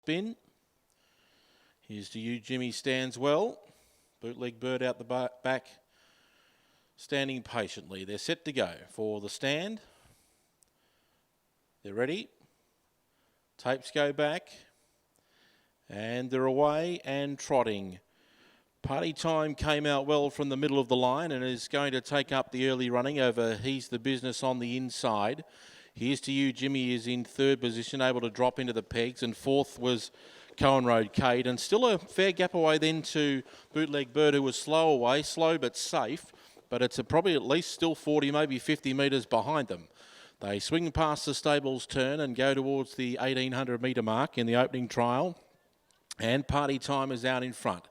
Spin. Here's to you, Jimmy stands well. Bootleg Bird out the back, standing patiently. They're set to go for the stand. They're ready. Tapes go back. And they're away and trotting. Party Time came out well from the middle of the line and is going to take up the early running over He's the Business on the inside. Here's to you, Jimmy is in third position, able to drop into the pegs, and fourth was Cohen Road Kate, and still a fair gap away then to Bootleg Bird, who was slow away, slow but safe, but it's probably at least still 40, maybe 50 metres behind them. They swing past the stables turn and go towards the 1800 metre mark in the opening trial, and Party Time is out in front.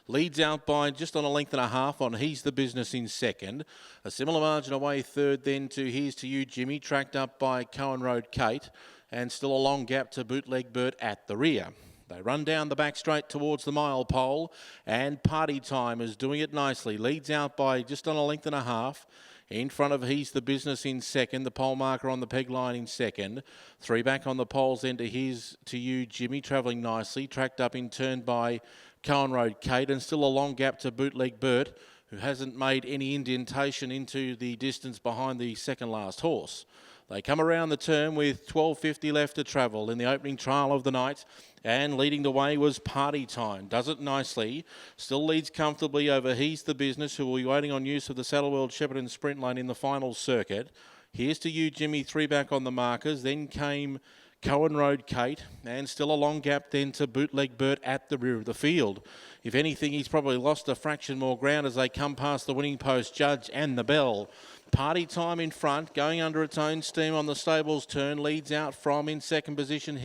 Leads out by just on a length and a half on He's the Business in second. A similar margin away third then to Here's to You, Jimmy, tracked up by Cohen Road Kate, and still a long gap to Bootleg Bird at the rear. They run down the back straight towards the mile pole, and Party Time is doing it nicely. Leads out by just on a length and a half. In front of He's the Business in second. The pole marker on the peg line in second. Three back on the poles then to Here's to You, Jimmy, travelling nicely. Tracked up in turn by Cohen Road Kate, and still a long gap to Bootleg Bird, who hasn't made any indentation into the distance behind the second last horse. They come around the turn with 12.50 left to travel in the opening trial of the night, and leading the way was Party Time. Does it nicely, still leads comfortably over He's the Business, who will be waiting on use of the Saddle World Shepparton Sprint Lane in the final circuit. Here's to you, Jimmy, three back on the markers. Then came Cohen Road Kate, and still a long gap then to Bootleg Bird at the rear of the field. If anything, he's probably lost a fraction more ground as they come past the winning post judge and the bell. Party Time in front, going under its own steam on the stables turn, leads out from in second position.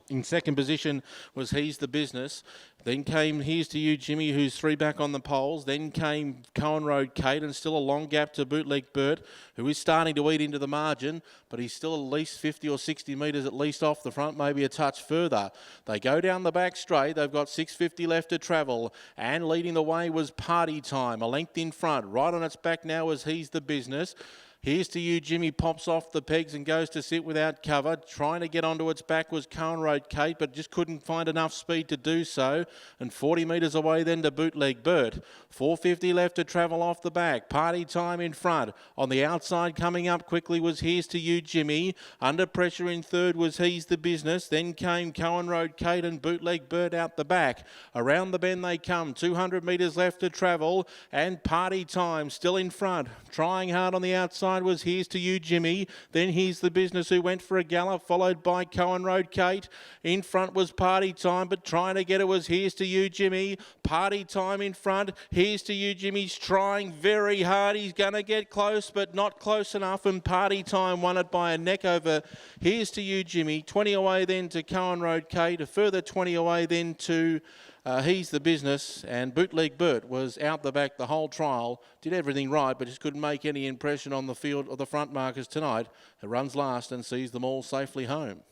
In second position was He's the Business. Then came Here's to You, Jimmy, who's three back on the poles. Then came Cohen Road Kate, and still a long gap to Bootleg Bird, who is starting to eat into the margin, but he's still at least 50 or 60 metres at least off the front, maybe a touch further. They go down the back straight. They've got 6.50 left to travel, and leading the way was Party Time, a length in front. Right on its back now is He's the Business. Here's to You, Jimmy, pops off the pegs and goes to sit without cover. Trying to get onto its back was Cohen Road Kate, but just couldn't find enough speed to do so. And 40 metres away then to Bootleg Bird. 4.50 left to travel off the back. Party Time in front. On the outside coming up quickly was Here's to You, Jimmy. Under pressure in third was He's the Business. Then came Cohen Road Kate and Bootleg Bird out the back. Around the bend they come. 200 metres left to travel. And Party Time still in front. Trying hard on the outside was Here's to You, Jimmy. Then He's the Business, who went for a gallop, followed by Cohen Road Kate. In front was Party Time, but trying to get it was Here's to You, Jimmy. Party Time in front. Here's to You, Jimmy's trying very hard. He's going to get close, but not close enough, and Party Time won it by a neck over Here's to You, Jimmy. 20 away then to Cohen Road Kate. A further 20 away then to He's the Business, and Bootleg Bird was out the back the whole trial, did everything right, but just couldn't make any impression on the field of the front markers tonight. It runs last and sees them all safely home.